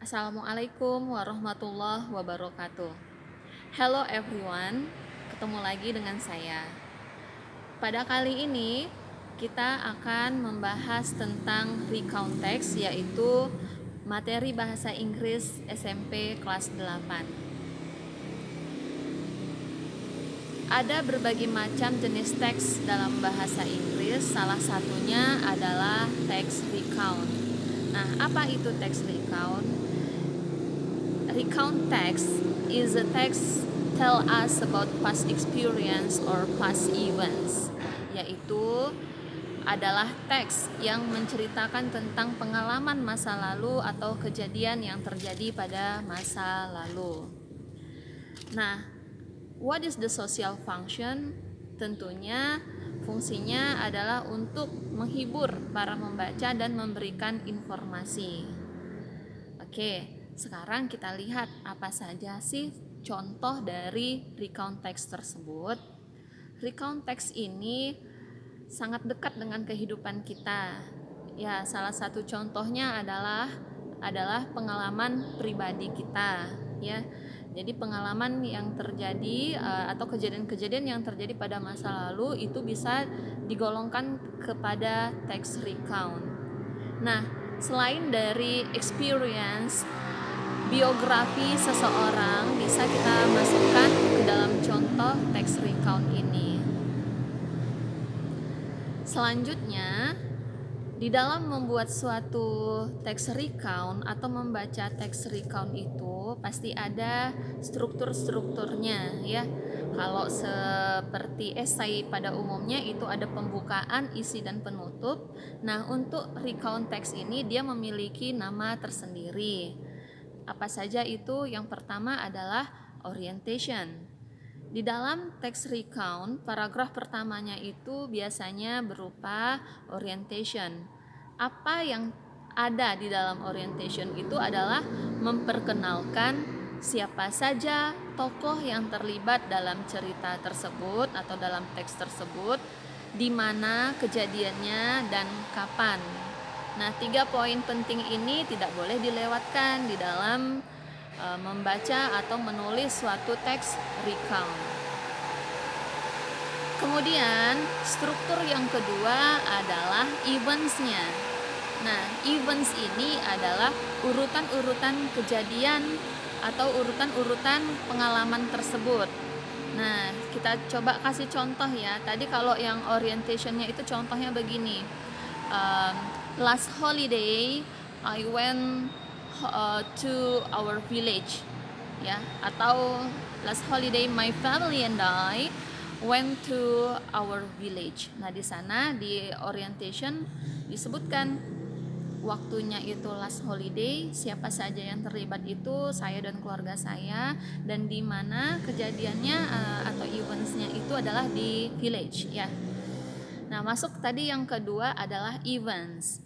Assalamualaikum warahmatullahi wabarakatuh. Hello everyone, ketemu lagi dengan saya. Pada kali ini kita akan membahas tentang recount text, yaitu materi bahasa Inggris SMP kelas 8. Ada berbagai macam jenis teks dalam bahasa Inggris, salah satunya adalah teks recount. Nah, apa itu teks recount? Recount text is a text tell us about past experience or past events, yaitu adalah teks yang menceritakan tentang pengalaman masa lalu atau kejadian yang terjadi pada masa lalu. Nah, what is the social function? Tentunya fungsinya adalah untuk menghibur para membaca dan memberikan informasi. Oke, sekarang kita lihat apa saja sih contoh dari recount text tersebut. Recount text ini sangat dekat dengan kehidupan kita. Ya, salah satu contohnya adalah pengalaman pribadi kita, ya. Jadi pengalaman yang terjadi atau kejadian-kejadian yang terjadi pada masa lalu itu bisa digolongkan kepada text recount. Nah, selain dari experience, biografi seseorang bisa kita masukkan ke dalam contoh text recount ini. Selanjutnya, di dalam membuat suatu text recount atau membaca text recount itu pasti ada struktur-strukturnya, ya. Kalau seperti esai pada umumnya itu ada pembukaan, isi dan penutup. Nah, untuk recount text ini dia memiliki nama tersendiri. Apa saja itu? Yang pertama adalah orientation. Di dalam text recount, paragraf pertamanya itu biasanya berupa orientation. Apa yang ada di dalam orientation itu adalah memperkenalkan siapa saja tokoh yang terlibat dalam cerita tersebut atau dalam teks tersebut, di mana kejadiannya dan kapan. Nah, 3 poin penting ini tidak boleh dilewatkan di dalam membaca atau menulis suatu teks recount. Kemudian struktur yang kedua adalah events-nya. Nah, events ini adalah urutan-urutan kejadian atau urutan-urutan pengalaman tersebut. Nah, kita coba kasih contoh ya. Tadi kalau yang orientation-nya itu contohnya begini. Last holiday I went to our village, ya, atau last holiday my family and I went to our village. Nah, di sana di orientation disebutkan waktunya itu last holiday, siapa saja yang terlibat itu saya dan keluarga saya, dan di mana kejadiannya atau eventsnya itu adalah di village, ya. Nah, masuk tadi yang kedua adalah events.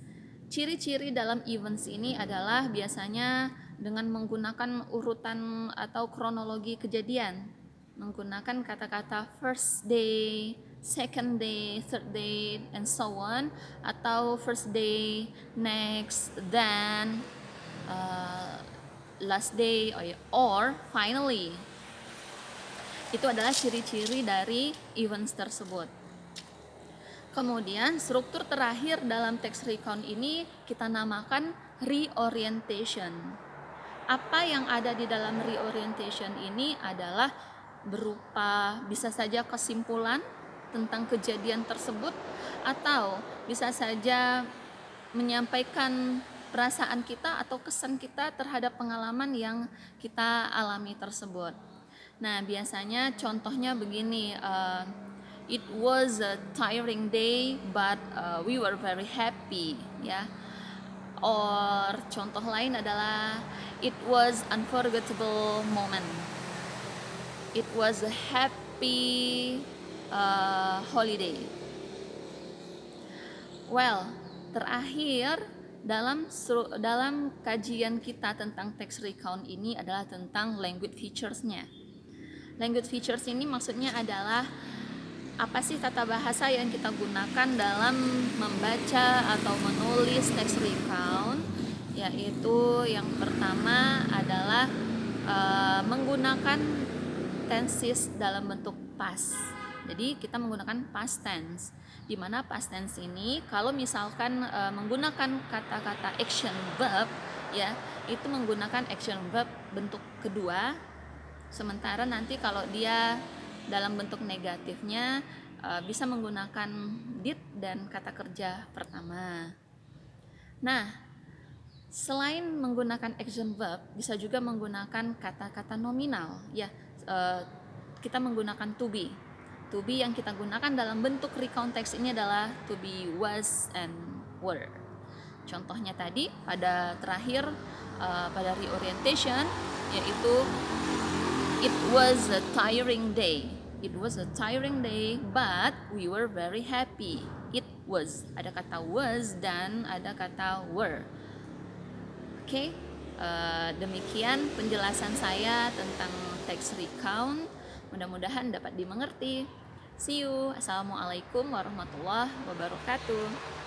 Ciri-ciri dalam events ini adalah biasanya dengan menggunakan urutan atau kronologi kejadian, menggunakan kata-kata first day, second day, third day, and so on, atau first day, next, then, last day, or finally. Itu adalah ciri-ciri dari events tersebut. Kemudian struktur terakhir dalam text recount ini kita namakan reorientation. Apa yang ada di dalam reorientation ini adalah berupa bisa saja kesimpulan tentang kejadian tersebut, atau bisa saja menyampaikan perasaan kita atau kesan kita terhadap pengalaman yang kita alami tersebut. Nah, biasanya contohnya begini, it was a tiring day but we were very happy, ya. Or contoh lain adalah it was unforgettable moment. It was a happy holiday. Well, terakhir dalam kajian kita tentang text recount ini adalah tentang language features-nya. Language features ini maksudnya adalah apa sih tata bahasa yang kita gunakan dalam membaca atau menulis text recount, yaitu yang pertama adalah menggunakan tenses dalam bentuk past. Jadi kita menggunakan past tense, di mana past tense ini kalau misalkan menggunakan kata-kata action verb, ya itu menggunakan action verb bentuk kedua. Sementara nanti kalau dia dalam bentuk negatifnya bisa menggunakan did dan kata kerja pertama. Nah, selain menggunakan action verb, bisa juga menggunakan kata-kata nominal. Ya, kita menggunakan to be. To be yang kita gunakan dalam bentuk recount text ini adalah to be, was, and were. Contohnya tadi pada terakhir pada reorientation, yaitu it was a tiring day. It was a tiring day, but we were very happy. It was, ada kata was dan ada kata were. Oke, demikian penjelasan saya tentang text recount. Mudah-mudahan dapat dimengerti. See you. Assalamualaikum warahmatullahi wabarakatuh.